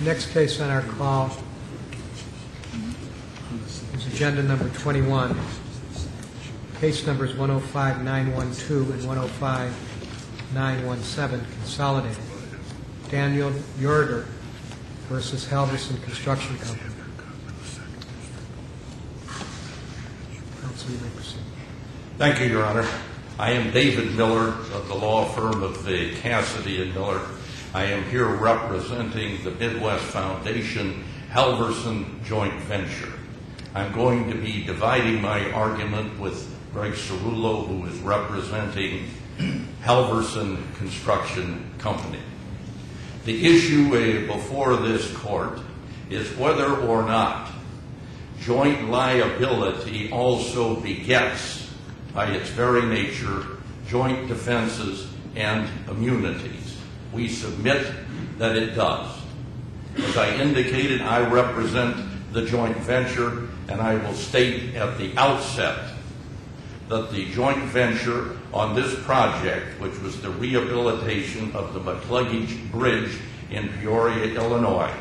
Next case on our call is agenda number 21. Case numbers 105912 and 105917 consolidated. Daniel Loerger versus Halverson Construction Company. Counsel, you may proceed. Thank you, Your Honor. I am David Miller of the law firm of the Cassidy and Miller. I am here representing the Midwest Foundation Halverson joint venture. I'm going to be dividing my argument with Greg Cerullo, who is representing Halverson Construction Company. The issue before this court is whether or not joint liability also begets, by its very nature, joint defenses and immunities. We submit that it does. As I indicated, I represent the joint venture, and I will state at the outset that the joint venture on this project, which was the rehabilitation of the McCluggage Bridge in Peoria, Illinois,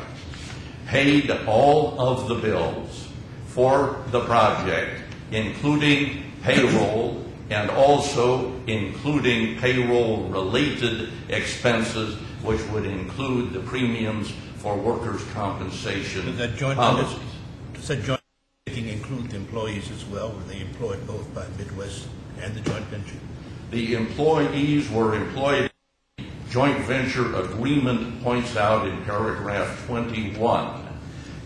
paid all of the bills for the project, including payroll and also including payroll-related expenses, which would include the premiums for workers' compensation policies. Does that joint include the employees as well? Were they employed both by Midwest and the joint venture? The employees were employed. The joint venture agreement points out in paragraph 21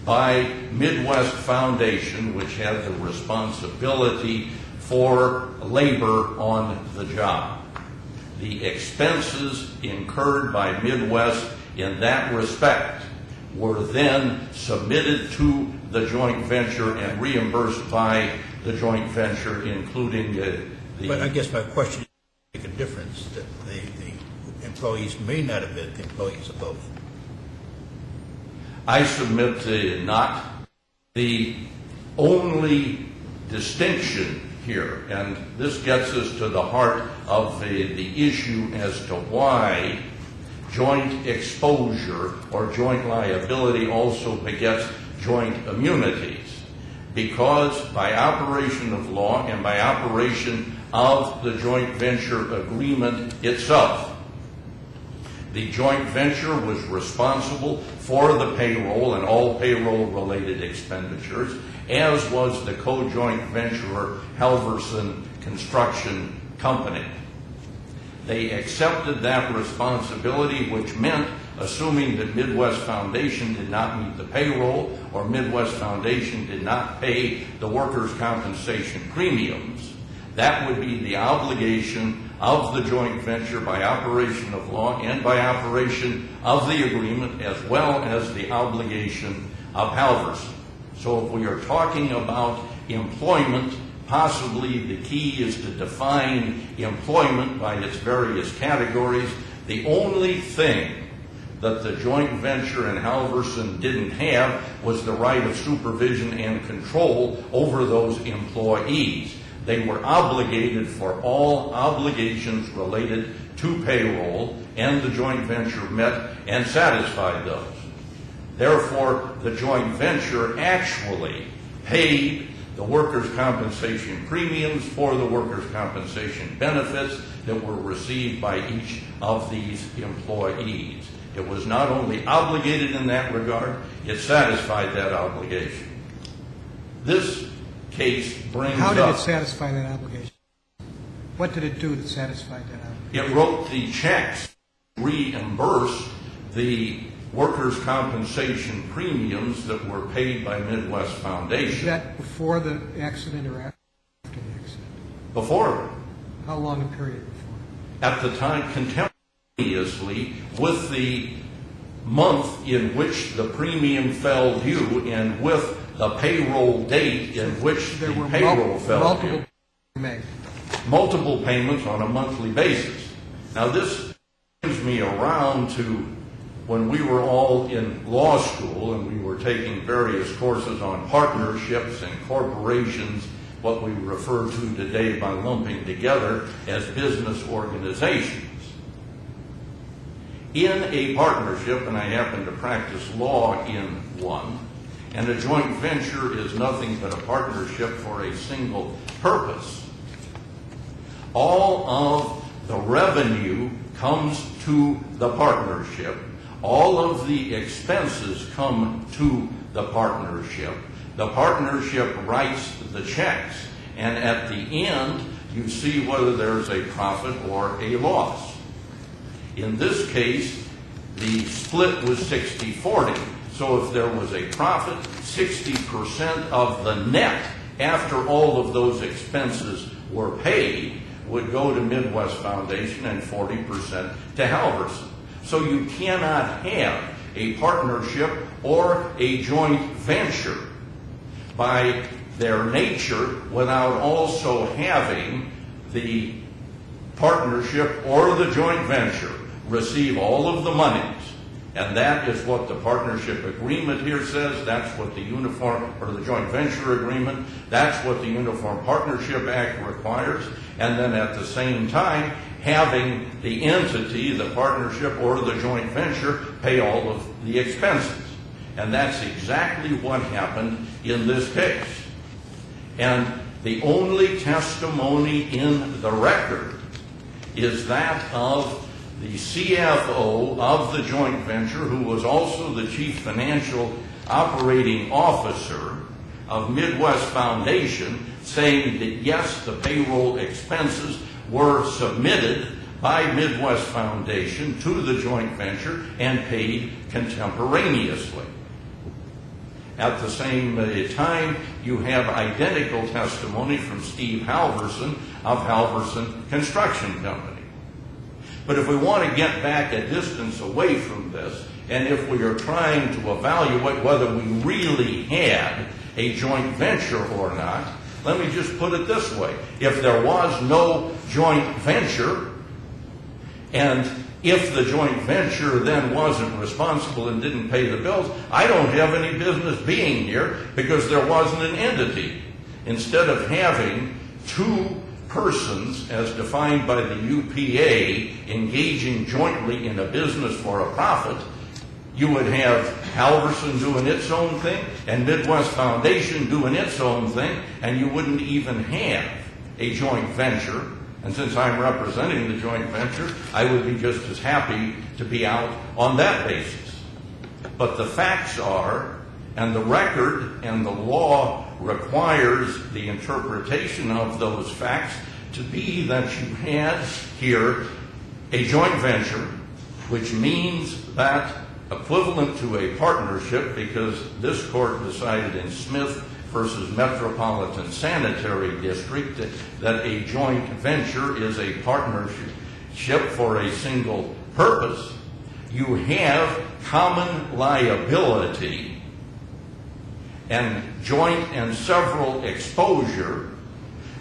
by Midwest Foundation, which had the responsibility for labor on the job. The expenses incurred by Midwest in that respect were then submitted to the joint venture and reimbursed by the joint venture, including the... But I guess my question is, make a difference that the employees may not have been the employees of both. I submit not. The only distinction here, and this gets us to the heart of the issue as to why joint exposure or joint liability also begets joint immunities, because by operation of law and by operation of the joint venture agreement itself, the joint venture was responsible for the payroll and all payroll-related expenditures, as was the co-joint venturer Halverson Construction Company. They accepted that responsibility, which meant, assuming that Midwest Foundation did not meet the payroll or Midwest Foundation did not pay the workers' compensation premiums, that would be the obligation of the joint venture by operation of law and by operation of the agreement, as well as the obligation of Halverson. So if we are talking about employment, possibly the key is to define employment by its various categories. The only thing that the joint venture and Halverson didn't have was the right of supervision and control over those employees. They were obligated for all obligations related to payroll, and the joint venture met and satisfied those. Therefore, the joint venture actually paid the workers' compensation premiums for the workers' compensation benefits that were received by each of these employees. It was not only obligated in that regard, it satisfied that obligation. This case brings up... How did it satisfy that obligation? What did it do that satisfied that obligation? It wrote the checks to reimburse the workers' compensation premiums that were paid by Midwest Foundation. Was that before the accident or after the accident? Before. How long a period before? At the time, contemporaneously with the month in which the premium fell due and with the payroll date in which the payroll fell due. Multiple payments on a monthly basis. Now this brings me around to when we were all in law school and we were taking various courses on partnerships and corporations, what we refer to today by lumping together as business organizations. in a partnership, and I happen to practice law in one, and a joint venture is nothing but a partnership for a single purpose, all of the revenue comes to the partnership. All of the expenses come to the partnership. The partnership writes the checks, and at the end, you see whether there's a profit or a loss. In this case, the split was 60-40. So if there was a profit, 60% of the net after all of those expenses were paid would go to Midwest Foundation and 40% to Halverson. So you cannot have a partnership or a joint venture by their nature without also having the partnership or the joint venture receive all of the monies. And that is what the partnership agreement here says. That's what the uniform or the joint venture agreement, that's what the Uniform Partnership Act requires. And then at the same time, having the entity, the partnership or the joint venture, pay all of the expenses. And that's exactly what happened in this case. And the only testimony in the record is that of the CFO of the joint venture, who was also the chief financial operating officer of Midwest Foundation, saying that yes, the payroll expenses were submitted by Midwest Foundation to the joint venture and paid contemporaneously. At the same time, you have identical testimony from Steve Halverson of Halverson Construction Company. But if we want to get back a distance away from this, and if we are trying to evaluate whether we really had a joint venture or not, let me just put it this way. If there was no joint venture, and if the joint venture then wasn't responsible and didn't pay the bills, I don't have any business being here because there wasn't an entity. Instead of having two persons, as defined by the UPA, engaging jointly in a business for a profit, you would have Halverson doing its own thing and Midwest Foundation doing its own thing, and you wouldn't even have a joint venture. And since I'm representing the joint venture, I would be just as happy to be out on that basis. But the facts are, and the record and the law requires the interpretation of those facts to be that you had here a joint venture, which means that equivalent to a partnership, because this court decided in Smith versus Metropolitan Sanitary District that a joint venture is a partnership for a single purpose. You have common liability and joint and several exposure,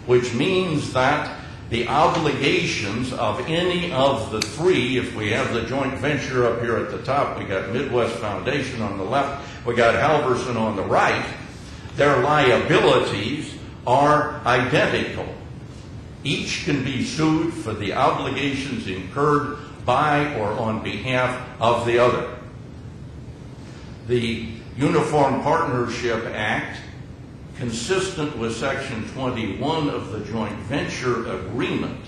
which means that the obligations of any of the three, if we have the joint venture up here at the top, we got Midwest Foundation on the left, we got Halverson on the right, their liabilities are identical. Each can be sued for the obligations incurred by or on behalf of the other. The Uniform Partnership Act, consistent with Section 21 of the Joint Venture Agreement,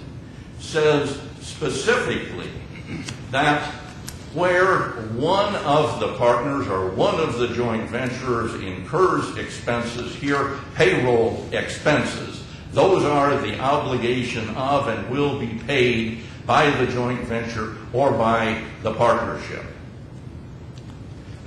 says specifically that where one of the partners or one of the joint venturers incurs expenses, here payroll expenses, those are the obligation of and will be paid by the joint venture or by the partnership.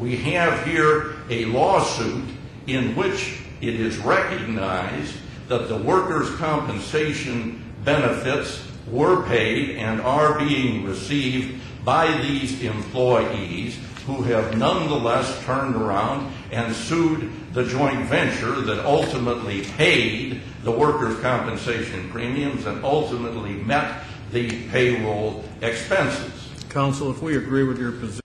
We have here a lawsuit in which it is recognized that the workers' compensation benefits were paid and are being received by these employees, who have nonetheless turned around and sued the joint venture that ultimately paid the workers' compensation premiums and ultimately met the payroll expenses. Counsel, if we agree with your position,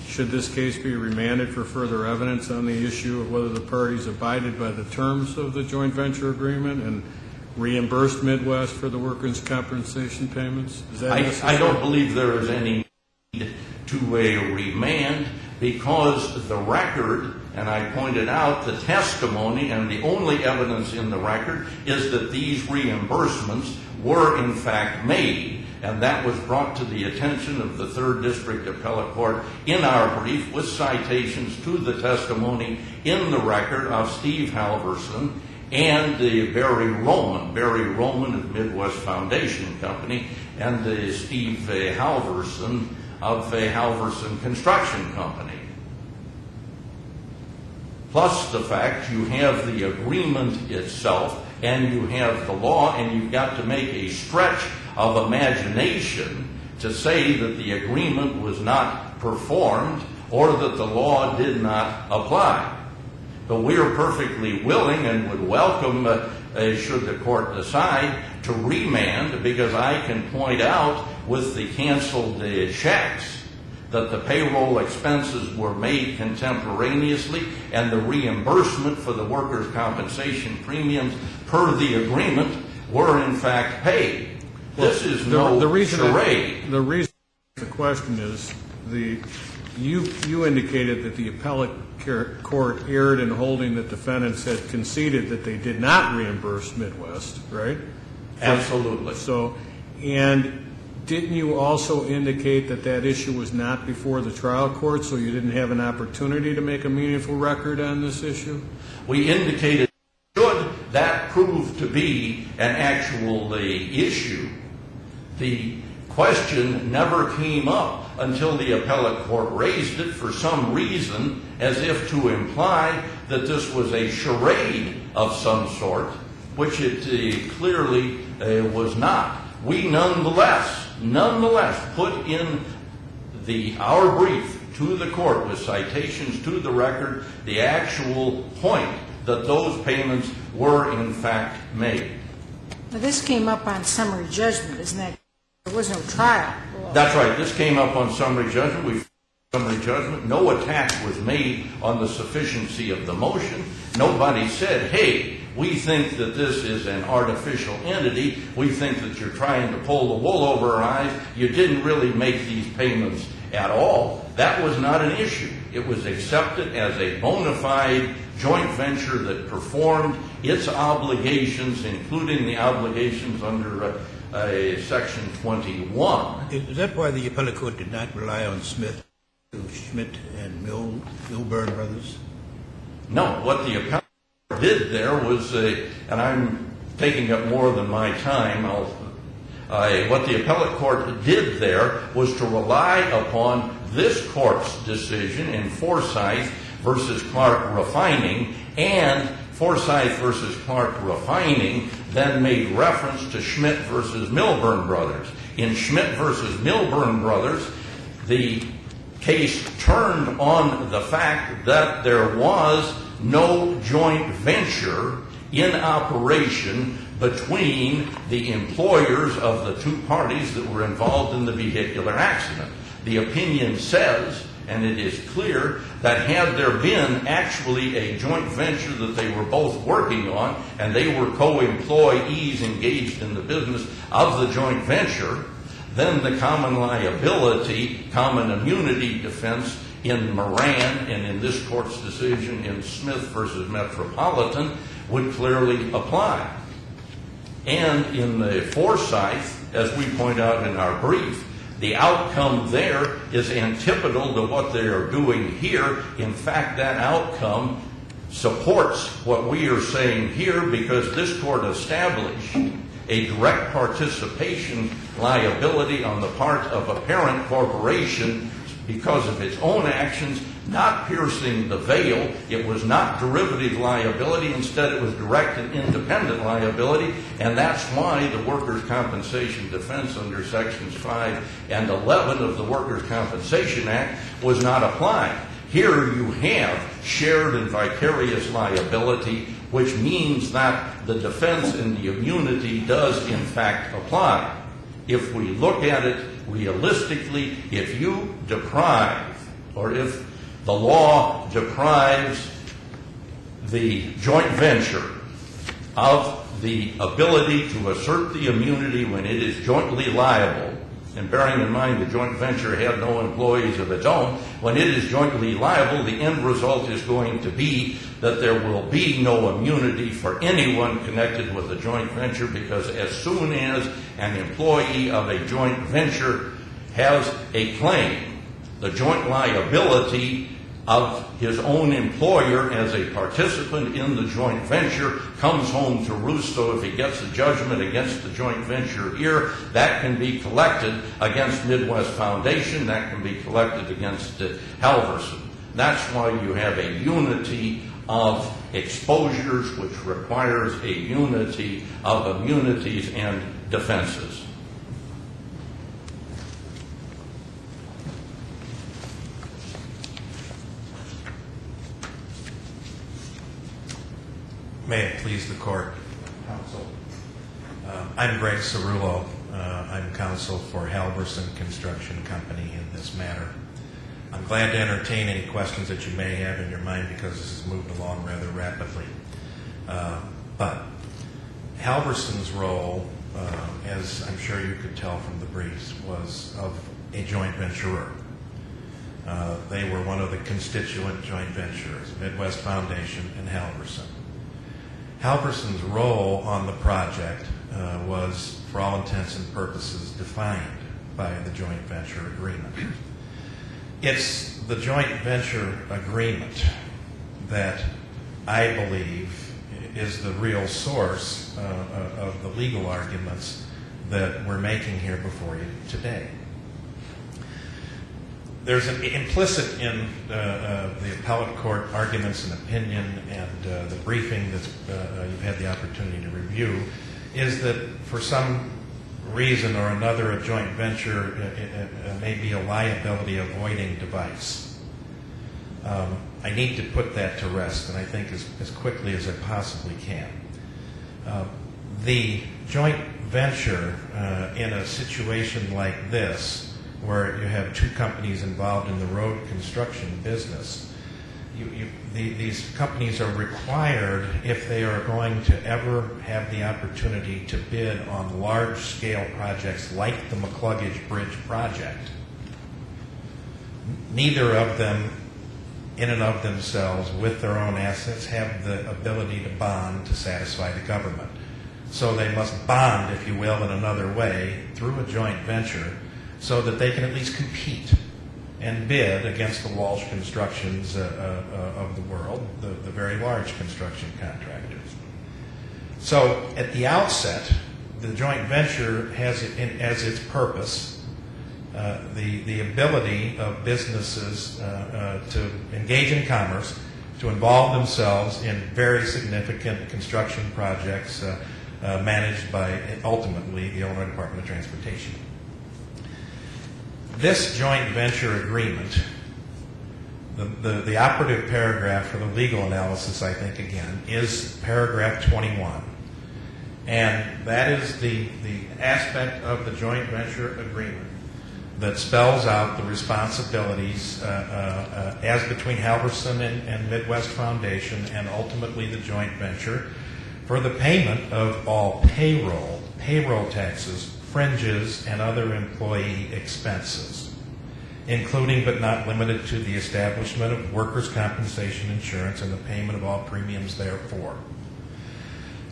should this case be remanded for further evidence on the issue of whether the parties abided by the terms of the joint venture agreement and reimbursed Midwest for the workers' compensation payments? Is that necessary? I don't believe there is any to a remand because the record, and I pointed out the testimony and the only evidence in the record is that these reimbursements were in fact made, and that was brought to the attention of the 3rd District Appellate Court in our brief with citations to the testimony in the record of Steve Halverson and Barry Roman of Midwest Foundation Company, and Steve Halverson of Halverson Construction Company. Plus the fact you have the agreement itself and you have the law, and you've got to make a stretch of imagination to say that the agreement was not performed or that the law did not apply. But we are perfectly willing and would welcome, should the court decide, to remand, because I can point out with the canceled checks that the payroll expenses were made contemporaneously and the reimbursement for the workers' compensation premiums per the agreement were in fact paid. This is no charade. The reason the question is you indicated that the appellate court erred in holding that defendants had conceded that they did not reimburse Midwest, right? Absolutely. So, and didn't you also indicate that that issue was not before the trial court, so you didn't have an opportunity to make a meaningful record on this issue? We indicated should that prove to be an actual issue, the question never came up until the appellate court raised it for some reason, as if to imply that this was a charade of some sort, which it clearly was not. We nonetheless put in our brief to the court with citations to the record the actual point that those payments were in fact made. Now, this came up on summary judgment, isn't that? There was no trial. That's right. This came up on summary judgment. No attack was made on the sufficiency of the motion. Nobody said, hey, we think that this is an artificial entity. We think that you're trying to pull the wool over our eyes. You didn't really make these payments at all. That was not an issue. It was accepted as a bona fide joint venture that performed its obligations, including the obligations under Section 21. Is that why the appellate court did not rely on Schmidt and Milburn brothers? No. What the appellate court did there was, and I'm taking up more than my time, what the appellate court did there was to rely upon this court's decision in Forsyth versus Clark Refining, and Forsyth versus Clark Refining then made reference to Schmidt versus Milburn brothers. In Schmidt versus Milburn brothers, the case turned on the fact that there was no joint venture in operation between the employers of the two parties that were involved in the vehicular accident. The opinion says, and it is clear, that had there been actually a joint venture that they were both working on, and they were co-employees engaged in the business of the joint venture, then the common liability, common immunity defense in Moran and in this court's decision in Smith versus Metropolitan would clearly apply. And in the Forsyth, as we point out in our brief, the outcome there is antipodal to what they are doing here. In fact, that outcome supports what we are saying here, because this court established a direct participation liability on the part of a parent corporation because of its own actions, not piercing the veil. It was not derivative liability. Instead, it was direct and independent liability, and that's why the Workers' Compensation defense under Sections 5 and 11 of the Workers' Compensation Act was not applied. Here you have shared and vicarious liability, which means that the defense and the immunity does in fact apply. If we look at it realistically, if you deprive, or if the law deprives the joint venture of the ability to assert the immunity when it is jointly liable, and bearing in mind the joint venture had no employees of its own, when it is jointly liable, the end result is going to be that there will be no immunity for anyone connected with a joint venture, because as soon as an employee of a joint venture has a claim, the joint liability of his own employer as a participant in the joint venture comes home to roost. So if he gets a judgment against the joint venture here, that can be collected against Midwest Foundation, that can be collected against Halverson. That's why you have a unity of exposures, which requires a unity of immunities and defenses. May it please the court, counsel. I'm Greg Cerullo. I'm counsel for Halverson Construction Company in this matter. I'm glad to entertain any questions that you may have in your mind, because this has moved along rather rapidly. But Halverson's role, as I'm sure you could tell from the briefs, was of a joint venturer. They were one of the constituent joint venturers, Midwest Foundation and Halverson. Halverson's role on the project was, for all intents and purposes, defined by the joint venture agreement. It's the joint venture agreement that I believe is the real source of the legal arguments that we're making here before you today. There's an implicit in the appellate court arguments and opinion and the briefing that you've had the opportunity to review, is that for some reason or another a joint venture may be a liability avoiding device. I need to put that to rest, and I think as quickly as I possibly can. The joint venture in a situation like this, where you have two companies involved in the road construction business, these companies are required, if they are going to ever have the opportunity to bid on large-scale projects like the McCluggage Bridge project, neither of them in and of themselves with their own assets have the ability to bond to satisfy the government. So they must bond, if you will, in another way through a joint venture, so that they can at least compete and bid against the Walsh Constructions of the world, the very large construction contractors. So at the outset, the joint venture has as its purpose the ability of businesses to engage in commerce, to involve themselves in very significant construction projects managed by, ultimately, the Illinois Department of Transportation. This joint venture agreement, the operative paragraph for the legal analysis, I think, again, is paragraph 21. And that is the aspect of the joint venture agreement that spells out the responsibilities as between Halverson and Midwest Foundation, and ultimately the joint venture, for the payment of all payroll taxes, fringes, and other employee expenses, including but not limited to the establishment of workers' compensation insurance and the payment of all premiums therefor.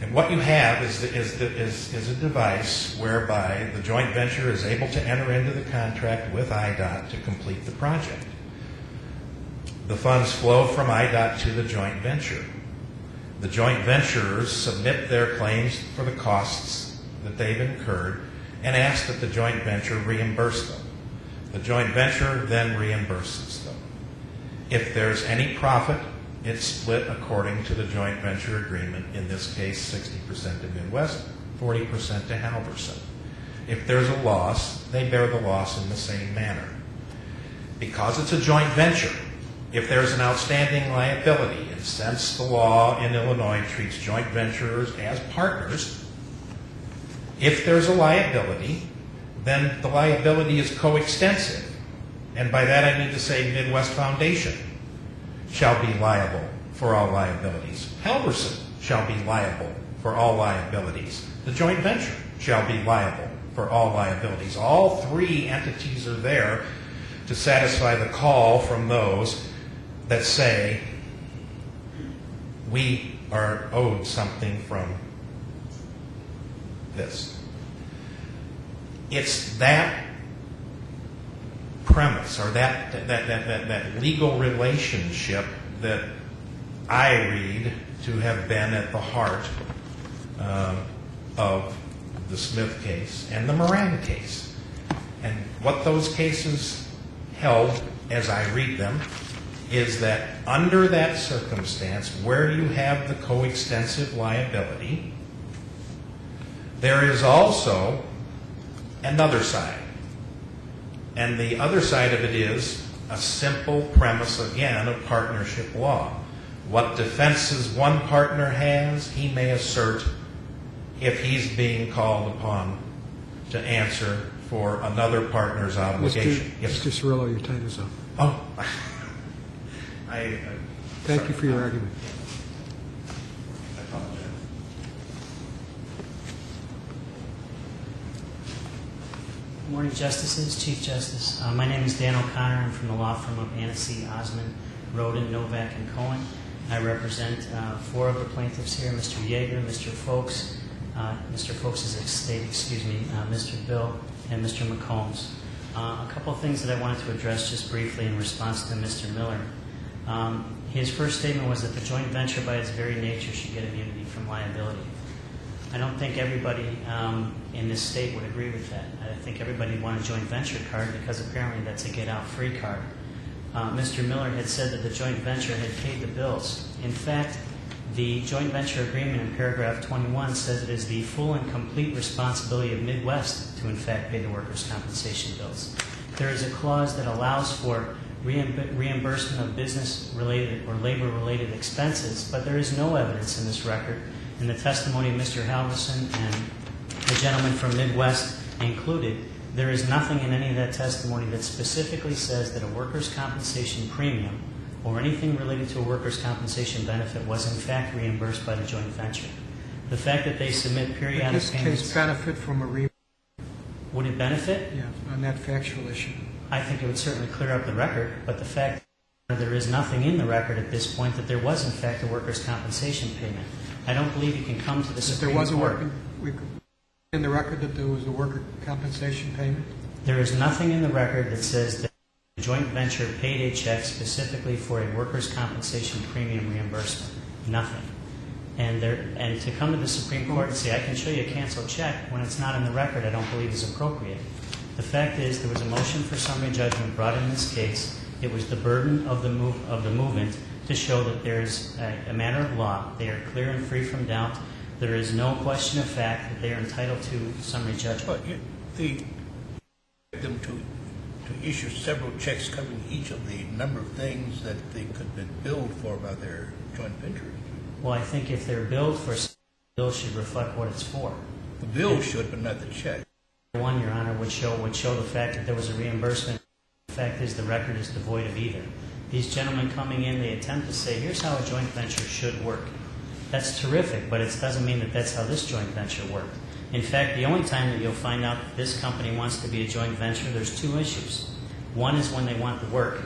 And what you have is a device whereby the joint venture is able to enter into the contract with IDOT to complete the project. The funds flow from IDOT to the joint venture. The joint venturers submit their claims for the costs that they've incurred and ask that the joint venture reimburse them. The joint venture then reimburses them. If there's any profit, it's split according to the joint venture agreement, in this case 60% to Midwest, 40% to Halverson. If there's a loss, they bear the loss in the same manner. Because it's a joint venture, if there's an outstanding liability, and since the law in Illinois treats joint venturers as partners, if there's a liability, then the liability is coextensive. And by that I mean to say Midwest Foundation shall be liable for all liabilities. Halverson shall be liable for all liabilities. The joint venture shall be liable for all liabilities. All three entities are there to satisfy the call from those that say we are owed something from this. It's that premise or that legal relationship that I read to have been at the heart of the Smith case and the Moran case. And what those cases held, as I read them, is that under that circumstance, where you have the coextensive liability, there is also another side. And the other side of it is a simple premise, again, of partnership law. What defenses one partner has, he may assert if he's being called upon to answer for another partner's obligation. Mr. Cirillo, your time is up. Oh, Thank you for your argument. I apologize. Good morning, Justices, Chief Justice. My name is Dan O'Connor. I'm from the law firm of Annecy, Osmond, Roden, Novak, and Cohen. I represent four of the plaintiffs here, Mr. Yeager, Mr. Folks, Mr. Folks' estate, Mr. Bill, and Mr. McCombs. A couple of things that I wanted to address just briefly in response to Mr. Miller. His first statement was that the joint venture by its very nature should get immunity from liability. I don't think everybody in this state would agree with that. I think everybody would want a joint venture card because apparently that's a get-out-free card. Mr. Miller had said that the joint venture had paid the bills. In fact, the joint venture agreement in paragraph 21 says it is the full and complete responsibility of Midwest to in fact pay the workers' compensation bills. There is a clause that allows for reimbursement of business-related or labor-related expenses, but there is no evidence in this record. In the testimony of Mr. Halverson and the gentleman from Midwest included, there is nothing in any of that testimony that specifically says that a workers' compensation premium or anything related to a workers' compensation benefit was in fact reimbursed by the joint venture. The fact that they submit periodic Would this payments... case benefit from a Would it benefit? Yeah, on that factual issue? I think it would certainly clear up the record, but the fact that there is nothing in the record at this point that there was in fact a workers' compensation payment. I don't believe you can come to the Supreme Court. In the record that there was a worker compensation payment? There is nothing in the record that says that the joint venture paid a check specifically for a workers' compensation premium reimbursement. Nothing. And to come to the Supreme Court and say, I can show you a canceled check when it's not in the record, I don't believe is appropriate. The fact is there was a motion for summary judgment brought in this case. It was the burden of the movement to show that there is a matter of law. They are clear and free from doubt. There is no question of fact that they are entitled to summary judgment. But them to issue several checks covering each of the number of things that they could have been billed for by their joint venture. Well, I think if they're billed for, the bill should reflect what it's for. The bill should, but not the check. One, Your Honor, would show the fact that there was a reimbursement. The fact is the record is devoid of either. These gentlemen coming in, they attempt to say, here's how a joint venture should work. That's terrific, but it doesn't mean that that's how this joint venture worked. In fact, the only time that you'll find out that this company wants to be a joint venture, there's two issues. One is when they want the work,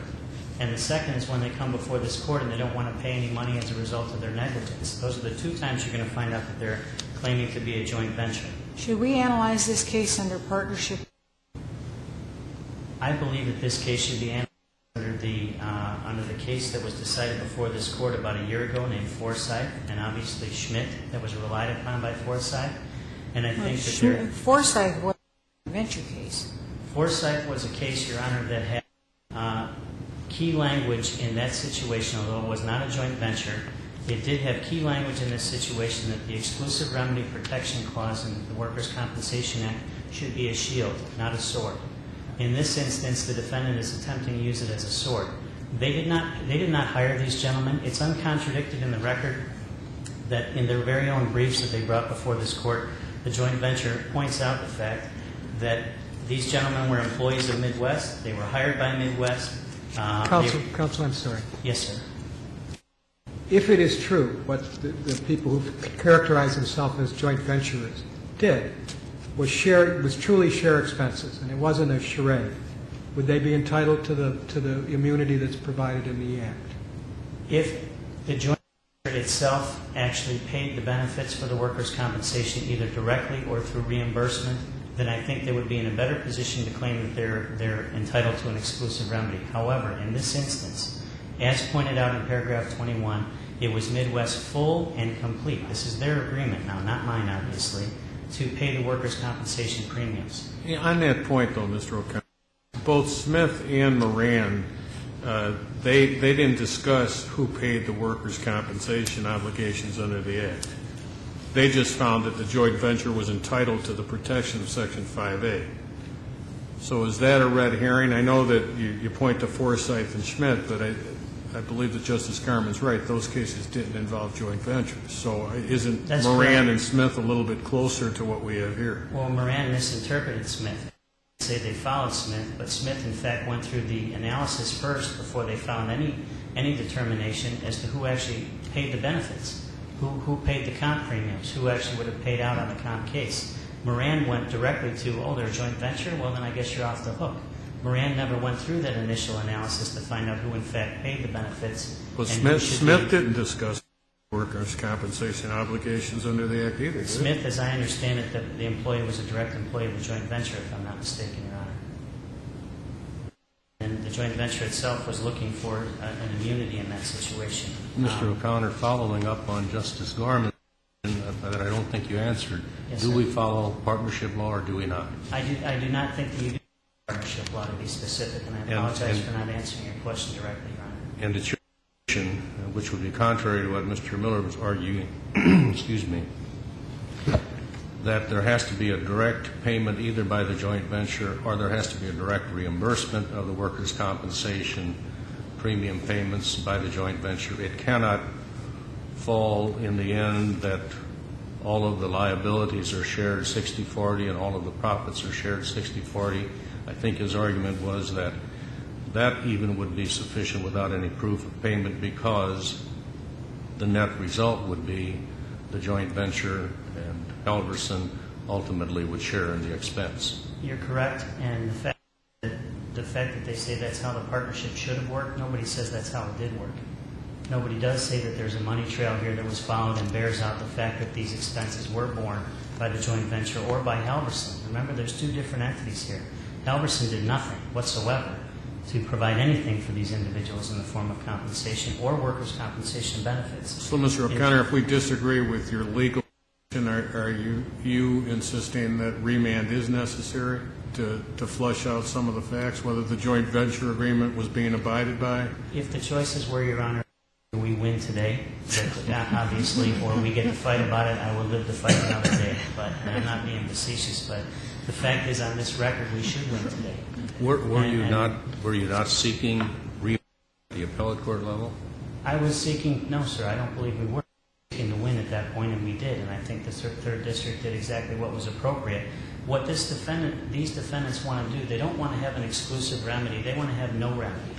and the second is when they come before this court and they don't want to pay any money as a result of their negligence. Those are the two times you're going to find out that they're claiming to be a joint venture. Should we analyze this case under partnership? I believe that this case should be analyzed under the case that was decided before this court about a year ago named Forsyth, and obviously Schmidt, that was relied upon by Forsyth. And I think that Forsyth was a venture case. Forsyth was a case, Your Honor, that had key language in that situation, although it was not a joint venture. It did have key language in this situation that the exclusive remedy protection clause in the Workers' Compensation Act should be a shield, not a sword. In this instance, the defendant is attempting to use it as a sword. They did not hire these gentlemen. It's uncontradicted in the record that in their very own briefs that they brought before this court, the joint venture points out the fact that these gentlemen were employees of Midwest. They were hired by Midwest. Counsel, I'm sorry. Yes, sir. If it is true what the people who characterize themselves as joint venturers did, was truly share expenses, and it wasn't a charade, would they be entitled to the immunity that's provided in the Act? If the joint venture itself actually paid the benefits for the workers' compensation either directly or through reimbursement, then I think they would be in a better position to claim that they're entitled to an exclusive remedy. However, in this instance, as pointed out in paragraph 21, it was Midwest full and complete. This is their agreement now, not mine, obviously, to pay the workers' compensation premiums. Yeah, on that point, though, Mr. O'Connor, both Smith and Moran, they didn't discuss who paid the workers' compensation obligations under the Act. They just found that the joint venture was entitled to the protection of Section 5A. So is that a red herring? I know that you point to Forsyth and Schmidt, but I believe that Justice Carmen's right. Those cases didn't involve joint ventures. So isn't That's Moran correct. and Smith a little bit closer to what we have here? Well, Moran misinterpreted Smith. They say they followed Smith, but Smith, in fact, went through the analysis first before they found any determination as to who actually paid the benefits, who paid the comp premiums, who actually would have paid out on the comp case. Moran went directly to, oh, they're a joint venture? Well, then I guess you're off the hook. Moran never went through that initial analysis to find out who, in fact, paid the benefits. But and who should Smith be- didn't discuss workers' compensation obligations under the Act either, did he? Smith, as I understand it, the employee was a direct employee of the joint venture, if I'm not mistaken, Your Honor. And the joint venture itself was looking for an immunity in that situation. Mr. O'Connor, following up on Justice Garman, that I don't think you answered, Yes, do sir. we follow partnership law or do we not? I do not think that you do partnership law to be specific, and I apologize for not answering your question directly, Your Honor. And it's your position, which would be contrary to what Mr. Miller was arguing, excuse me, that there has to be a direct payment either by the joint venture or there has to be a direct reimbursement of the workers' compensation premium payments by the joint venture. It cannot fall in the end that all of the liabilities are shared 60-40 and all of the profits are shared 60-40. I think his argument was that that even would be sufficient without any proof of payment because the net result would be the joint venture and Halverson ultimately would share in the expense. You're correct, and the fact that they say that's how the partnership should have worked, nobody says that's how it did work. Nobody does say that there's a money trail here that was followed and bears out the fact that these expenses were borne by the joint venture or by Halverson. Remember, there's two different entities here. Halverson did nothing whatsoever to provide anything for these individuals in the form of compensation or workers' compensation benefits. So, Mr. O'Connor, if we disagree with your legal position, are you insisting that remand is necessary to flush out some of the facts, whether the joint venture agreement was being abided by? If the choices were, Your Honor, we win today, obviously, or we get to fight about it, I will live to fight another day. But and I'm not being facetious, but the fact is, on this record, we should win today. Were you not seeking remand at the appellate court level? I was seeking, no, sir, I don't believe we were seeking to win at that point, and we did. And I think the third district did exactly what was appropriate. What these defendants want to do, they don't want to have an exclusive remedy. They want to have no remedy.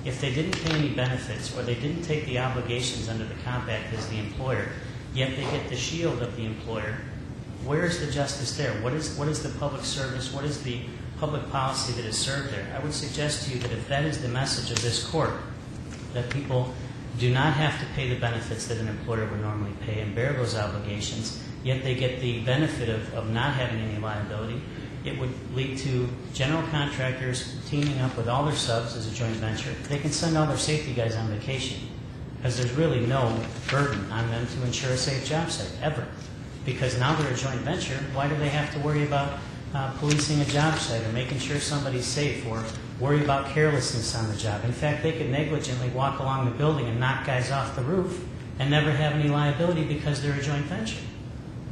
If they didn't pay any benefits or they didn't take the obligations under the compact as the employer, yet they get the shield of the employer, where is the justice there? What is the public service? What is the public policy that is served there? I would suggest to you that if that is the message of this court, that people do not have to pay the benefits that an employer would normally pay and bear those obligations, yet they get the benefit of not having any liability, it would lead to general contractors teaming up with all their subs as a joint venture. They can send all their safety guys on vacation because there's really no burden on them to ensure a safe job site, ever. Because now they're a joint venture, why do they have to worry about policing a job site or making sure somebody's safe or worry about carelessness on the job? In fact, they could negligently walk along the building and knock guys off the roof and never have any liability because they're a joint venture.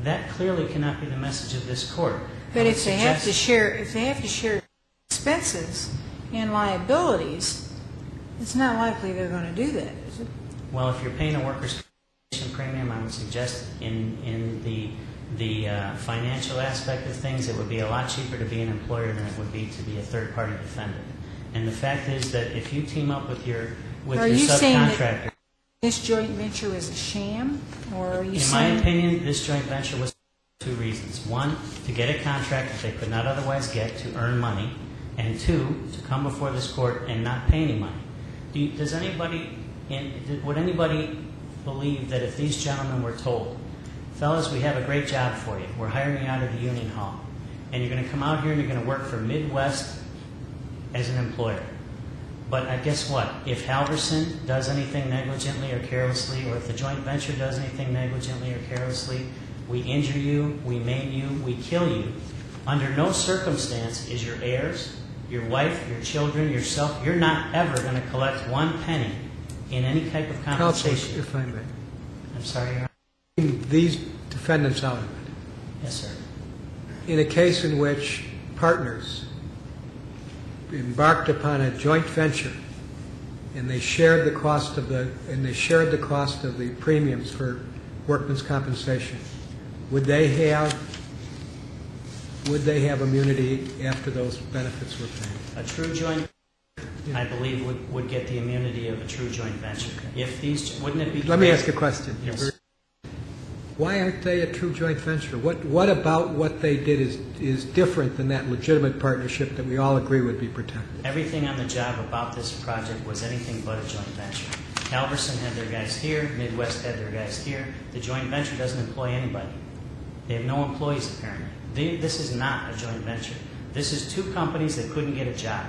That clearly cannot be the message of this court. But if they have to share expenses and liabilities, it's not likely they're going to do that, is it? Well, if you're paying a workers' compensation premium, I would suggest in the financial aspect of things, it would be a lot cheaper to be an employer than it would be to be a third-party defendant. And the fact is that if you team up with your Are you saying that subcontractor, this joint venture is a sham? Or are you in my saying... opinion, this joint venture was 2 reasons. 1, to get a contract that they could not otherwise get to earn money, and 2, to come before this court and not pay any money. Would anybody believe that if these gentlemen were told, fellas, we have a great job for you, we're hiring you out of the union hall, and you're going to come out here and you're going to work for Midwest as an employer. But guess what? If Halverson does anything negligently or carelessly, or if the joint venture does anything negligently or carelessly, we injure you, we maim you, we kill you. Under no circumstance is your heirs, your wife, your children, yourself, you're not ever going to collect 1 penny in any type of compensation. Counsel, if I may. I'm sorry, Your Honor. These defendants out of it. Yes, sir. In a case in which partners embarked upon a joint venture and they shared the cost of the premiums for workman's compensation, would they have immunity after those benefits were paid? A true joint, I believe, would get the immunity of a true joint venture. If these, wouldn't it be? Let me ask a question. Yes. Why aren't they a true joint venture? What about what they did is different than that legitimate partnership that we all agree would be protected? Everything on the job about this project was anything but a joint venture. Halverson had their guys here, Midwest had their guys here. The joint venture doesn't employ anybody. They have no employees, apparently. This is not a joint venture. This is 2 companies that couldn't get a job.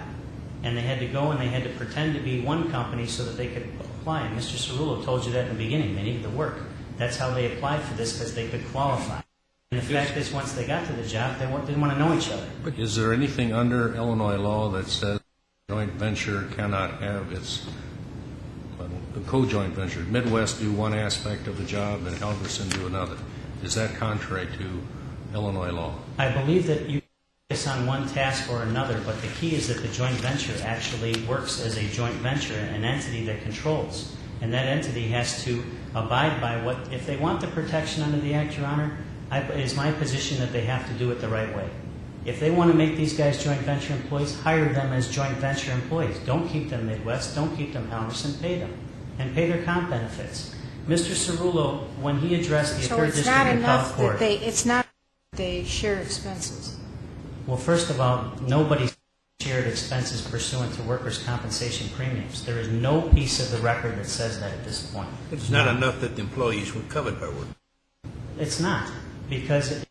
And they had to go and they had to pretend to be one company so that they could apply. And Mr. Cerullo told you that in the beginning. They needed the work. That's how they applied for this, because they could qualify. And the fact is, once they got to the job, they didn't want to know each other. Is there anything under Illinois law that says joint venture cannot have its co-joint venture? Midwest do one aspect of the job and Halverson do another. Is that contrary to Illinois law? I believe that you focus on one task or another, but the key is that the joint venture actually works as a joint venture, an entity that controls. And that entity has to abide by what, if they want the protection under the Act, Your Honor, it is my position that they have to do it the right way. If they want to make these guys joint venture employees, hire them as joint venture employees. Don't keep them Midwest, don't keep them Halverson, pay them. And pay their comp benefits. Mr. Cerullo, when he addressed the So 3rd it's District not Appellate enough Court... it's not they share expenses. Well, first of all, nobody shared expenses pursuant to workers' compensation premiums. There is no piece of the record that says that at this point. It's not enough that the employees were covered by work. It's not, because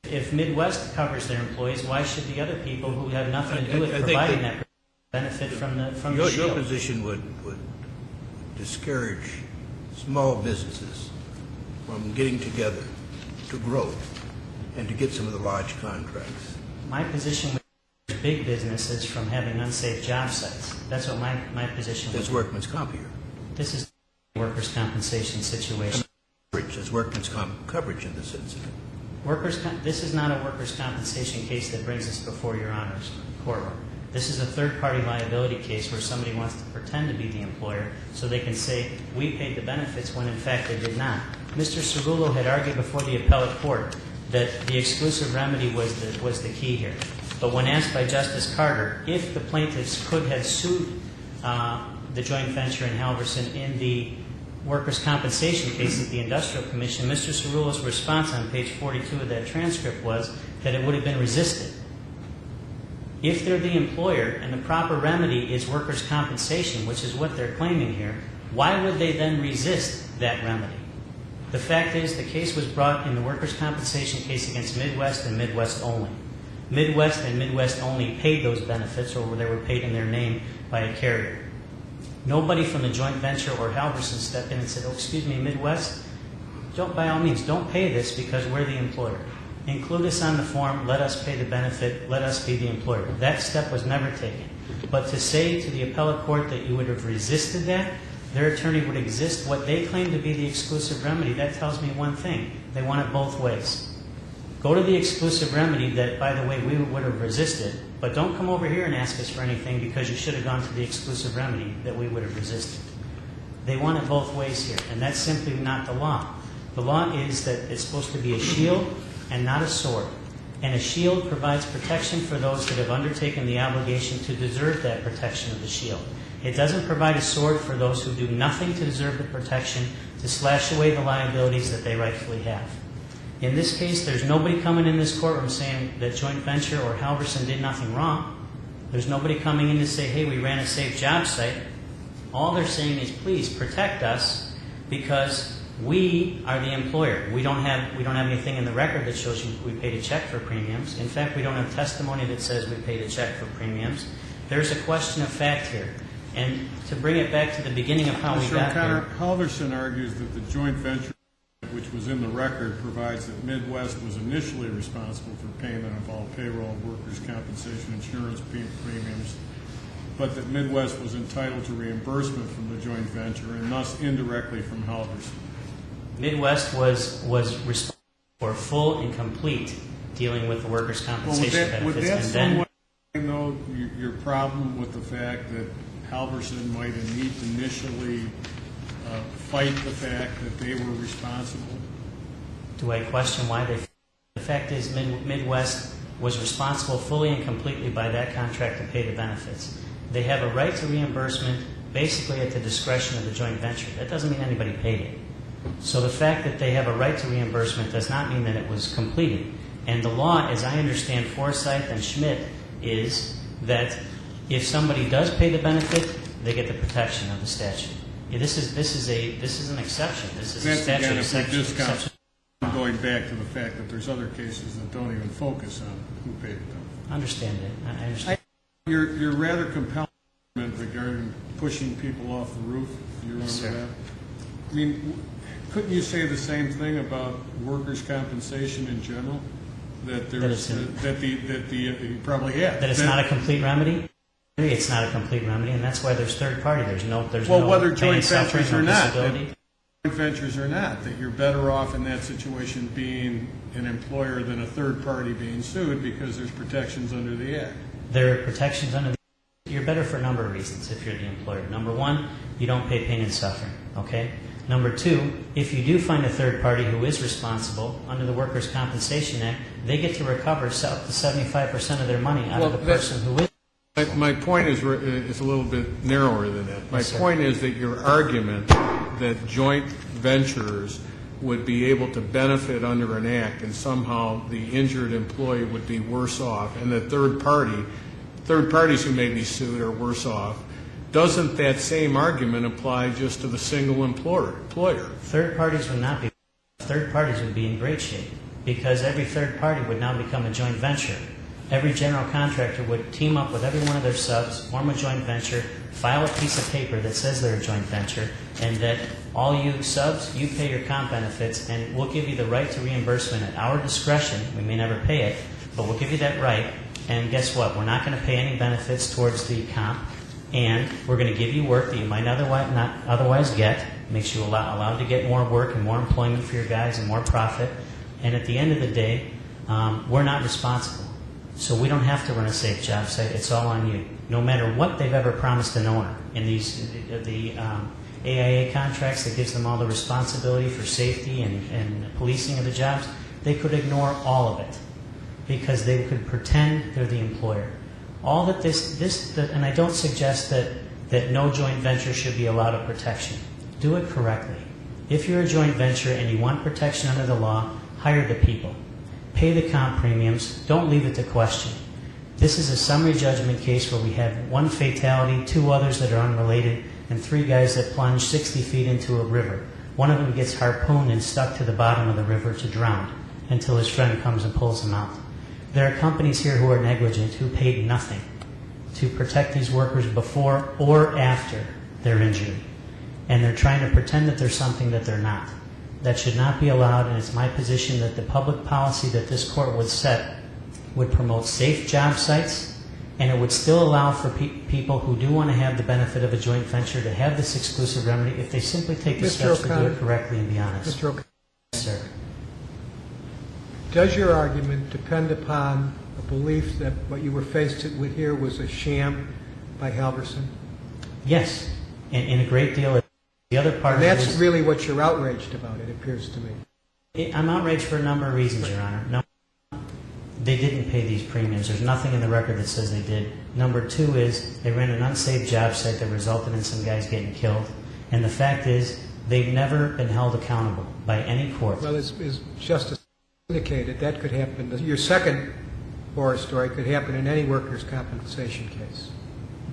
if Midwest covers their employees, why should the other people who have nothing to do with providing that benefit from the shield? Your position would discourage small businesses from getting together to grow and to get some of the large contracts. My position would discourage big businesses from having unsafe job sites. That's what my position would There's be. workman's comp here. This is a workers' compensation situation. There's workman's comp coverage in this incident. This is not a workers' compensation case that brings us before Your Honor's courtroom. This is a third-party liability case where somebody wants to pretend to be the employer so they can say, we paid the benefits, when in fact they did not. Mr. Cerullo had argued before the appellate court that the exclusive remedy was the key here. But when asked by Justice Carter if the plaintiffs could have sued the joint venture in Halverson in the workers' compensation case at the Industrial Commission, Mr. Cerullo's response on page 42 of that transcript was that it would have been resisted. If they're the employer and the proper remedy is workers' compensation, which is what they're claiming here, why would they then resist that remedy? The fact is the case was brought in the workers' compensation case against Midwest and Midwest only. Midwest and Midwest only paid those benefits, or they were paid in their name by a carrier. Nobody from the joint venture or Halverson stepped in and said, oh, excuse me, Midwest, by all means, don't pay this because we're the employer. Include us on the form, let us pay the benefit, let us be the employer. That step was never taken. But to say to the appellate court that you would have resisted that, their attorney would exist what they claim to be the exclusive remedy, that tells me one thing. They want it both ways. Go to the exclusive remedy that, by the way, we would have resisted, but don't come over here and ask us for anything because you should have gone to the exclusive remedy that we would have resisted. They want it both ways here, and that's simply not the law. The law is that it's supposed to be a shield and not a sword. And a shield provides protection for those that have undertaken the obligation to deserve that protection of the shield. It doesn't provide a sword for those who do nothing to deserve the protection, to slash away the liabilities that they rightfully have. In this case, there's nobody coming in this courtroom saying that joint venture or Halverson did nothing wrong. There's nobody coming in to say, hey, we ran a safe job site. All they're saying is, please protect us because we are the employer. We don't have anything in the record that shows you we paid a check for premiums. In fact, we don't have testimony that says we paid a check for premiums. There's a question of fact here. And to bring it back to the beginning of how we got here. Halverson argues that the joint venture, which was in the record, provides that Midwest was initially responsible for payment of all payroll, workers' compensation, insurance premiums, but that Midwest was entitled to reimbursement from the joint venture and thus indirectly from Halverson. Midwest was responsible for full and complete dealing with the workers' compensation benefits. Would that somewhat know your problem with the fact that Halverson might initially fight the fact that they were responsible? Do I question why they? The fact is Midwest was responsible fully and completely by that contract to pay the benefits. They have a right to reimbursement basically at the discretion of the joint venture. That doesn't mean anybody paid it. So the fact that they have a right to reimbursement does not mean that it was completed. And the law, as I understand Forsyth and Schmidt, is that if somebody does pay the benefit, they get the protection of the statute. Yeah, this is an exception. This is a statute exception. Going back to the fact that there's other cases that don't even focus on who paid them. I understand it. I understand. You're rather compelling regarding pushing people off the roof. Do you remember that? I mean, couldn't you say the same thing about workers' compensation in general? You probably have. That it's not a complete remedy. It's not a complete remedy, and that's why there's third party. There's no whether joint suffering, ventures or not, disability. Joint ventures or not, that you're better off in that situation being an employer than a third party being sued because there's protections under the Act. There are protections under the Act. You're better for a number of reasons if you're the employer. Number one, you don't pay pain and suffering. Okay. Number two, if you do find a third party who is responsible under the Workers' Compensation Act, they get to recover up to 75% of their money out of the person who is. My point is a little bit narrower than that. My point is that your argument that joint ventures would be able to benefit under an act and somehow the injured employee would be worse off and that third parties who may be sued are worse off, doesn't that same argument apply just to the single employer? Third parties would not be. Third parties would be in great shape because every third party would now become a joint venture. Every general contractor would team up with every one of their subs, form a joint venture, file a piece of paper that says they're a joint venture, and that all you subs, you pay your comp benefits, and we'll give you the right to reimbursement at our discretion. We may never pay it, but we'll give you that right. And guess what? We're not going to pay any benefits towards the comp, and we're going to give you work that you might not otherwise get. Makes you allowed to get more work and more employment for your guys and more profit. And at the end of the day, we're not responsible. So we don't have to run a safe job site. It's all on you. No matter what they've ever promised an owner in the AIA contracts that gives them all the responsibility for safety and policing of the jobs, they could ignore all of it because they could pretend they're the employer. All that and I don't suggest that no joint venture should be allowed a protection. Do it correctly. If you're a joint venture and you want protection under the law, hire the people. Pay the comp premiums. Don't leave it to question. This is a summary judgment case where we have one fatality, two others that are unrelated, and three guys that plunge 60 feet into a river. One of them gets harpooned and stuck to the bottom of the river to drown until his friend comes and pulls him out. There are companies here who are negligent, who paid nothing to protect these workers before or after their injury. And they're trying to pretend that there's something that they're not. That should not be allowed, and it's my position that the public policy that this court would set would promote safe job sites, and it would still allow for people who do want to have the benefit of a joint venture to have this exclusive remedy if they simply take the steps to do it correctly and be honest. Mr. O'Connor. Yes, sir. Does your argument depend upon a belief that what you were faced with here was a sham by Halverson? Yes, in a great deal. The other part and that's is, really what you're outraged about, it appears to me. I'm outraged for a number of reasons, Your Honor. No, they didn't pay these premiums. There's nothing in the record that says they did. Number two is they ran an unsafe job site that resulted in some guys getting killed. And the fact is they've never been held accountable by any court. Well, is Justice indicated, that could happen. Your second horror story could happen in any workers' compensation case.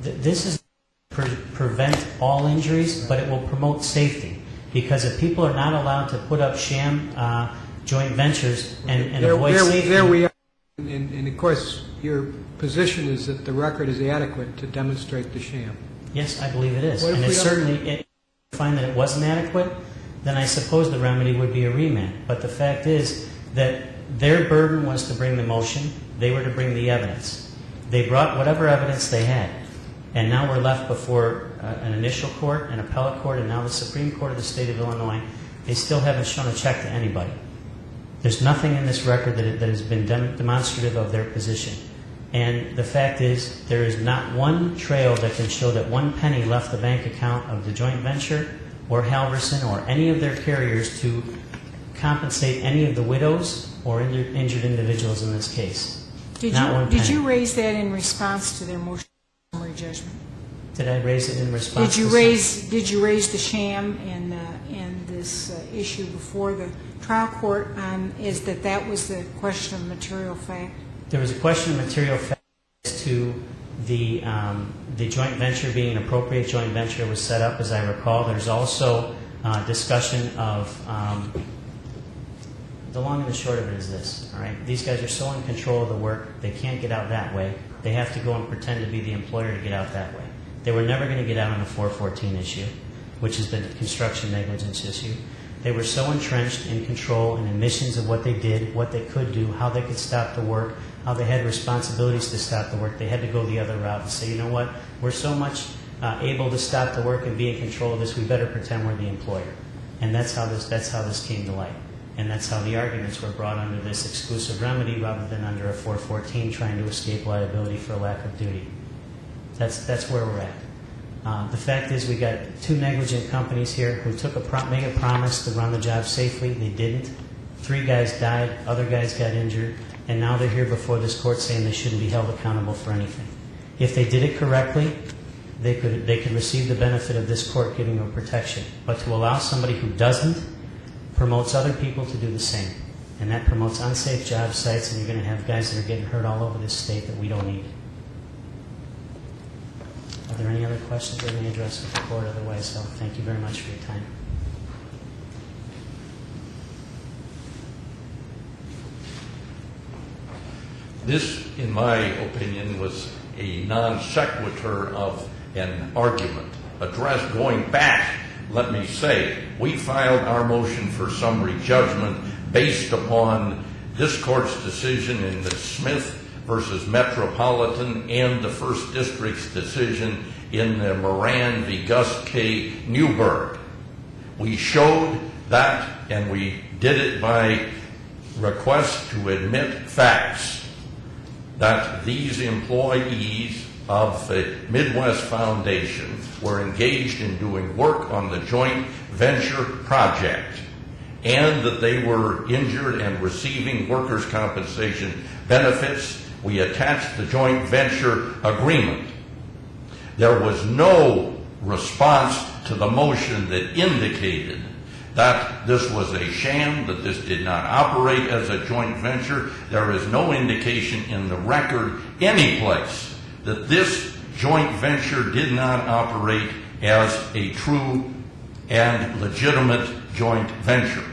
This is prevent all injuries, but it will promote safety. Because if people are not allowed to put up sham joint ventures and avoid safety... There we are. And of course, your position is that the record is adequate to demonstrate the sham. Yes, I believe it is. What if And we it don't- certainly, if we find that it wasn't adequate, then I suppose the remedy would be a remand. But the fact is that their burden was to bring the motion. They were to bring the evidence. They brought whatever evidence they had. And now we're left before an initial court, an appellate court, and now the Supreme Court of the state of Illinois. They still haven't shown a check to anybody. There's nothing in this record that has been demonstrative of their position. And the fact is, there is not one trail that can show that one penny left the bank account of the joint venture or Halverson or any of their carriers to compensate any of the widows or injured individuals in this case. Not one Did penny. you raise that in response to their motion for summary judgment? Did I raise it in response Did to you raise the sham in this issue before the trial court is that was the question of material fact? There was a question of material fact as to the joint venture being an appropriate joint venture was set up, as I recall. There's also discussion of the long and the short of it is this. All right, these guys are so in control of the work they can't get out that way. They have to go and pretend to be the employer to get out that way. They were never going to get out on the 414 issue, which is the construction negligence issue. They were so entrenched in control and admissions of what they did, what they could do, how they could stop the work, how they had responsibilities to stop the work. They had to go the other route and say, you know what, we're so much able to stop the work and be in control of this, we better pretend we're the employer. And that's how this came to light. And that's how the arguments were brought under this exclusive remedy rather than under a 414 trying to escape liability for a lack of duty. That's where we're at. The fact is we got two negligent companies here who made a promise to run the job safely. They didn't. 3 guys died. Other guys got injured. And now they're here before this court saying they shouldn't be held accountable for anything. If they did it correctly, they could receive the benefit of this court giving them protection. But to allow somebody who doesn't promotes other people to do the same. And that promotes unsafe job sites, and you're going to have guys that are getting hurt all over this state that we don't need. Are there any other questions I may address with the court? Otherwise, so thank you very much for your time. This, in my opinion, was a non sequitur of an argument addressed going back. Let me say, we filed our motion for summary judgment based upon this court's decision in the Smith versus Metropolitan and the First District's decision in the Moran v. Gus K. Newberg. We showed that, and we did it by request to admit facts, that these employees of the Midwest Foundation were engaged in doing work on the joint venture project, and that they were injured and receiving workers' compensation benefits. We attached the joint venture agreement. There was no response to the motion that indicated that this was a sham, that this did not operate as a joint venture. There is no indication in the record anyplace that this joint venture did not operate as a true and legitimate joint venture.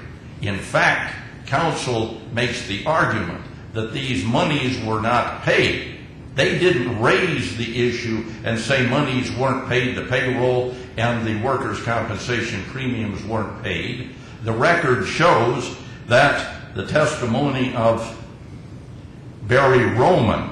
In fact, counsel makes the argument that these monies were not paid. They didn't raise the issue and say monies weren't paid, the payroll and the workers' compensation premiums weren't paid. The record shows that the testimony of Barry Roman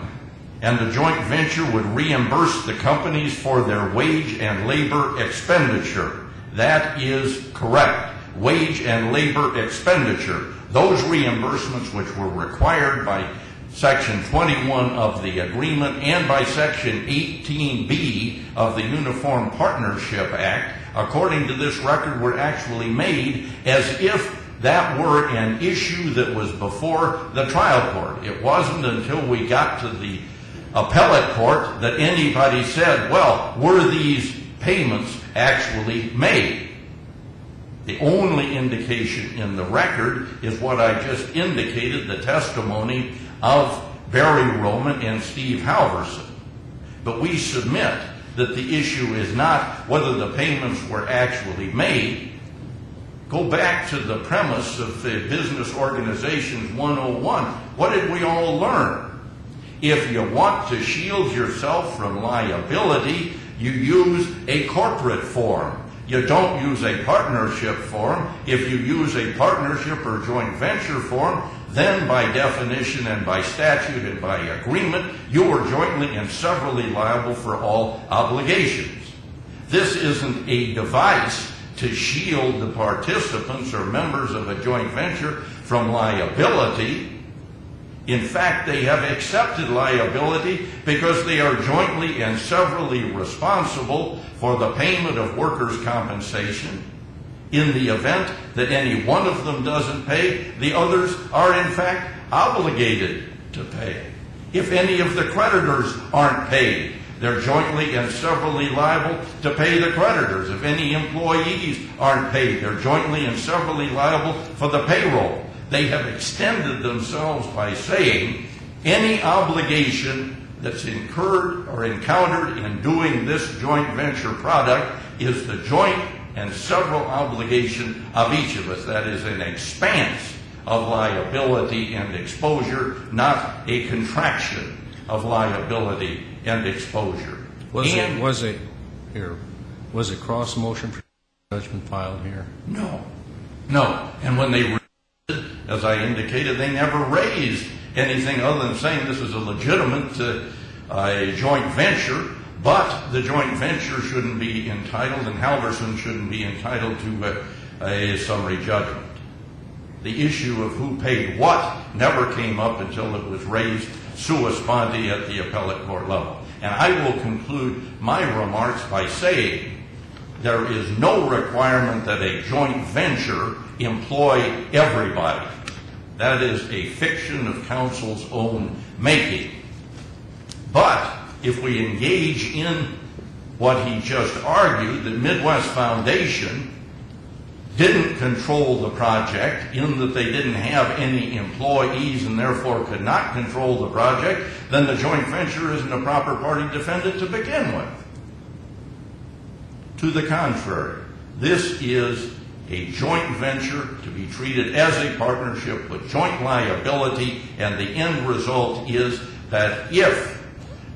and the joint venture would reimburse the companies for their wage and labor expenditure. That is correct. Wage and labor expenditure. Those reimbursements, which were required by Section 21 of the agreement and by Section 18B of the Uniform Partnership Act, according to this record, were actually made as if that were an issue that was before the trial court. It wasn't until we got to the appellate court that anybody said, well, were these payments actually made? The only indication in the record is what I just indicated, the testimony of Barry Roman and Steve Halverson. But we submit that the issue is not whether the payments were actually made. Go back to the premise of the Business Organizations 101. What did we all learn? If you want to shield yourself from liability, you use a corporate form. You don't use a partnership form. If you use a partnership or joint venture form, then by definition and by statute and by agreement, you are jointly and severally liable for all obligations. This isn't a device to shield the participants or members of a joint venture from liability. In fact, they have accepted liability because they are jointly and severally responsible for the payment of workers' compensation. In the event that any one of them doesn't pay, the others are in fact obligated to pay. If any of the creditors aren't paid, they're jointly and severally liable to pay the creditors. If any employees aren't paid, they're jointly and severally liable for the payroll. They have extended themselves by saying any obligation that's incurred or encountered in doing this joint venture product is the joint and several obligation of each of us. That is an expanse of liability and exposure, not a contraction of liability and exposure. Was a cross motion for judgment filed here? No. And when they as I indicated, they never raised anything other than saying this is a legitimate joint venture, but the joint venture shouldn't be entitled, and Halverson shouldn't be entitled to a summary judgment. The issue of who paid what never came up until it was raised sua sponte at the appellate court level. And I will conclude my remarks by saying there is no requirement that a joint venture employ everybody. That is a fiction of counsel's own making. But if we engage in what he just argued, that Midwest Foundation didn't control the project in that they didn't have any employees and therefore could not control the project, then the joint venture isn't a proper party defendant to begin with. To the contrary, this is a joint venture to be treated as a partnership with joint liability, and the end result is that if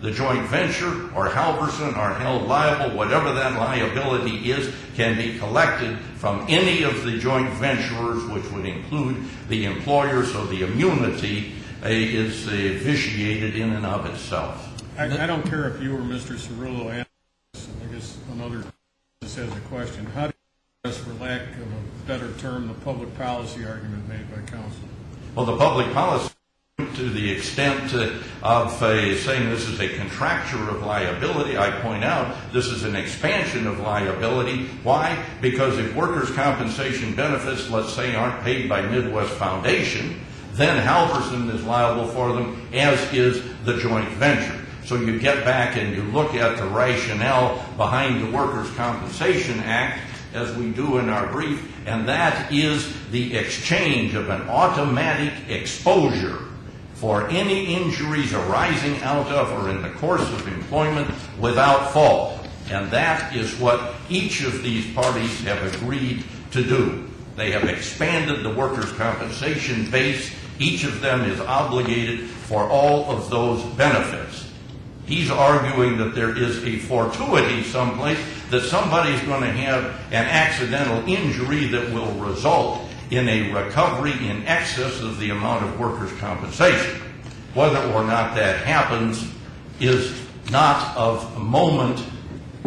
the joint venture or Halverson are held liable, whatever that liability is can be collected from any of the joint venturers, which would include the employer, so the immunity is vitiated in and of itself. I don't care if you or Mr. Cerullo answer this. I guess another just has a question. How do you address, for lack of a better term, the public policy argument made by counsel? Well, the public policy, to the extent of saying this is a contracture of liability, I point out this is an expansion of liability. Why? Because if workers' compensation benefits, let's say, aren't paid by Midwest Foundation, then Halverson is liable for them, as is the joint venture. So you get back and you look at the rationale behind the Workers' Compensation Act, as we do in our brief, and that is the exchange of an automatic exposure for any injuries arising out of or in the course of employment without fault. And that is what each of these parties have agreed to do. They have expanded the workers' compensation base. Each of them is obligated for all of those benefits. He's arguing that there is a fortuity someplace, that somebody's going to have an accidental injury that will result in a recovery in excess of the amount of workers' compensation. Whether or not that happens is not of moment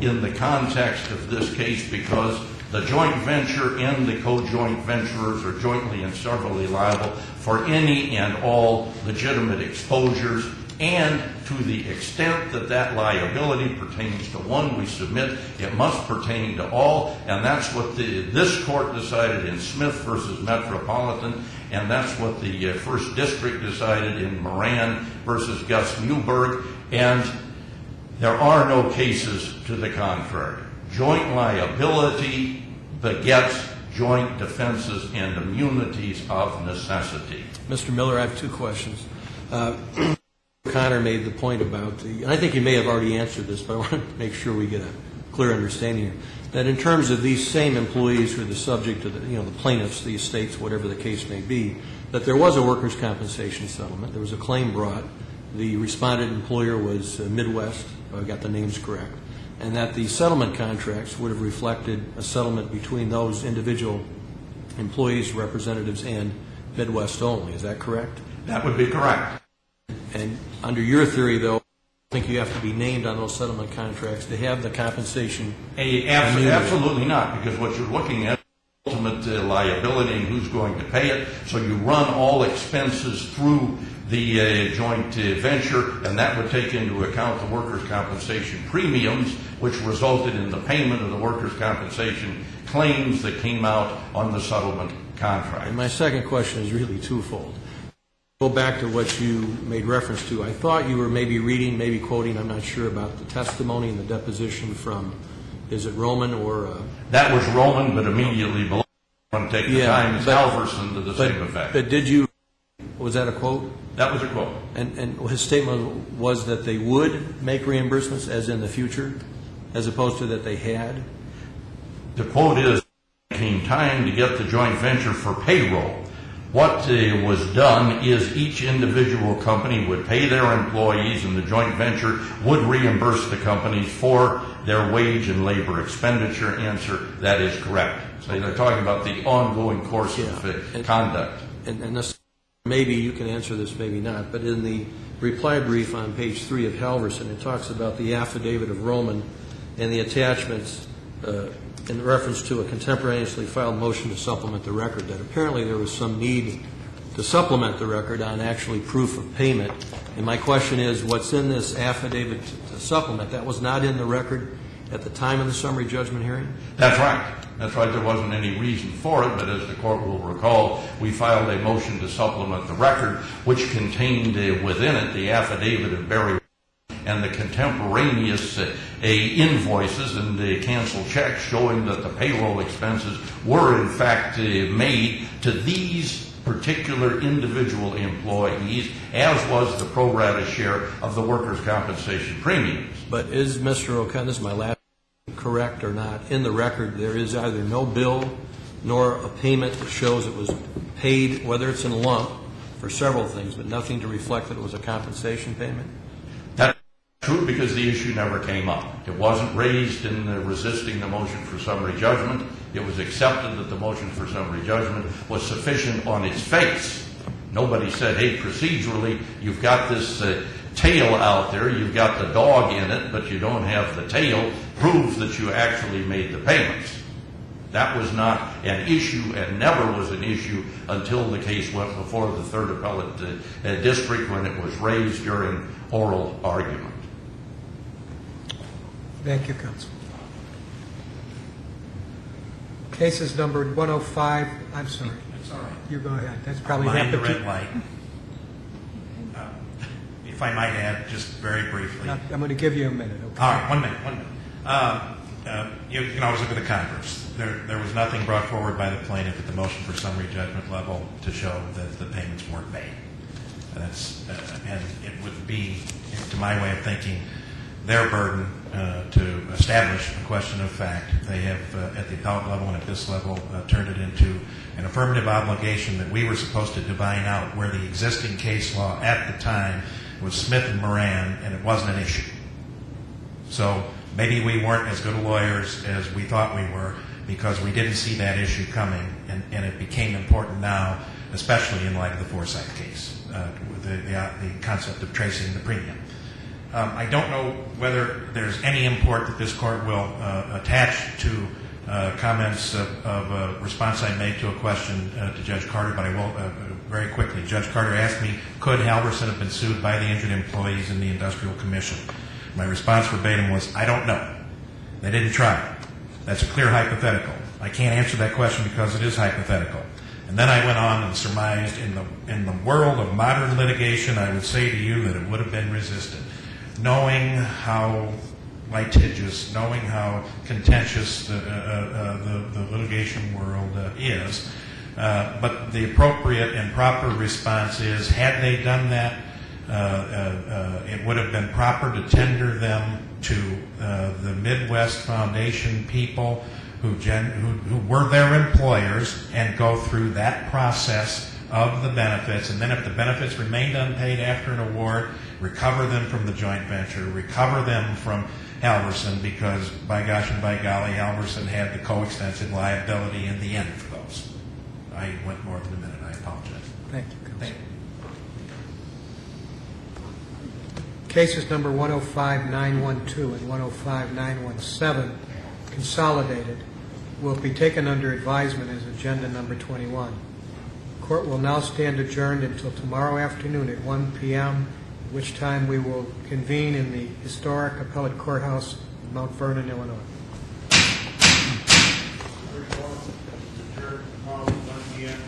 in the context of this case, because the joint venture and the co-joint venturers are jointly and severally liable for any and all legitimate exposures, and to the extent that that liability pertains to one, we submit it must pertain to all, and that's what this court decided in Smith versus Metropolitan, and that's what the First District decided in Moran versus Gus Newberg, and there are no cases to the contrary. Joint liability begets joint defenses and immunities of necessity. Mr. Miller, I have two questions. Connor made the point about, and I think you may have already answered this, but I want to make sure we get a clear understanding here, that in terms of these same employees who are the subject of the plaintiffs, the estates, whatever the case may be, that there was a workers' compensation settlement. There was a claim brought. The respondent employer was Midwest, if I got the names correct, and that the settlement contracts would have reflected a settlement between those individual employees, representatives, and Midwest only. Is that correct? That would be correct. And under your theory, though, I think you have to be named on those settlement contracts to have the compensation. Absolutely not, because what you're looking at is ultimate liability and who's going to pay it. So you run all expenses through the joint venture, and that would take into account the workers' compensation premiums, which resulted in the payment of the workers' compensation claims that came out on the settlement contract. And my second question is really twofold. Go back to what you made reference to. I thought you were maybe reading, maybe quoting, I'm not sure, about the testimony and the deposition from, is it Roman or? That was Roman, but immediately below. I want to take the time as Halverson to the same effect. But did you, was that a quote? That was a quote. And his statement was that they would make reimbursements, as in the future, as opposed to that they had? The quote is, it came time to get the joint venture for payroll. What was done is each individual company would pay their employees, and the joint venture would reimburse the companies for their wage and labor expenditure. Answer, that is correct. So they're talking about the ongoing course of conduct. And this, maybe you can answer this, maybe not, but in the reply brief on page 3 of Halverson, it talks about the affidavit of Roman and the attachments in reference to a contemporaneously filed motion to supplement the record, that apparently there was some need to supplement the record on actually proof of payment. And my question is, what's in this affidavit to supplement, that was not in the record at the time of the summary judgment hearing? That's right. That's right. There wasn't any reason for it, but as the court will recall, we filed a motion to supplement the record, which contained within it the affidavit of Barry and the contemporaneous invoices and the canceled checks showing that the payroll expenses were in fact made to these particular individual employees, as was the pro rata share of the workers' compensation premiums. But is Mr. O'Connor, this is my last, correct or not, in the record there is either no bill nor a payment that shows it was paid, whether it's in a lump, for several things, but nothing to reflect that it was a compensation payment? That's true, because the issue never came up. It wasn't raised in resisting the motion for summary judgment. It was accepted that the motion for summary judgment was sufficient on its face. Nobody said, hey, procedurally, you've got this tail out there, you've got the dog in it, but you don't have the tail, proves that you actually made the payments. That was not an issue and never was an issue until the case went before the Third Appellate District, when it was raised during oral argument. Thank you, Counsel. Case is numbered 105. I'm sorry. That's all right. You go ahead. That's probably Behind the happened red light. If I might add, just very briefly. I'm going to give you a minute. Okay. All right, 1 minute. You can always look at the converse. There was nothing brought forward by the plaintiff at the motion for summary judgment level to show that the payments weren't made. And it would be, to my way of thinking, their burden to establish a question of fact. They have, at the appellate level and at this level, turned it into an affirmative obligation that we were supposed to divine out where the existing case law at the time was Smith and Moran, and it wasn't an issue. So maybe we weren't as good lawyers as we thought we were, because we didn't see that issue coming, and it became important now, especially in light of the Forsyth case, with the concept of tracing the premium. I don't know whether there's any import that this court will attach to comments of a response I made to a question to Judge Carter, but I will very quickly. Judge Carter asked me, could Halverson have been sued by the injured employees in the Industrial Commission? My response verbatim was, I don't know. They didn't try. That's a clear hypothetical. I can't answer that question because it is hypothetical. And then I went on and surmised, in the world of modern litigation, I would say to you that it would have been resisted. Knowing how litigious, knowing how contentious the litigation world is. But the appropriate and proper response is, had they done that, it would have been proper to tender them to the Midwest Foundation people who were their employers and go through that process of the benefits. And then if the benefits remained unpaid after an award, recover them from the joint venture, recover them from Halverson, because by gosh and by golly, Halverson had the coextensive liability in the end for those. I went more than a minute. I apologize. Thank you, Counsel. Thank you. Cases number 105912 and 105917, consolidated, will be taken under advisement as agenda number 21. Court will now stand adjourned until tomorrow afternoon at 1 p.m., at which time we will convene in the historic appellate courthouse in Mount Vernon, Illinois. Tomorrow, 1 p.m.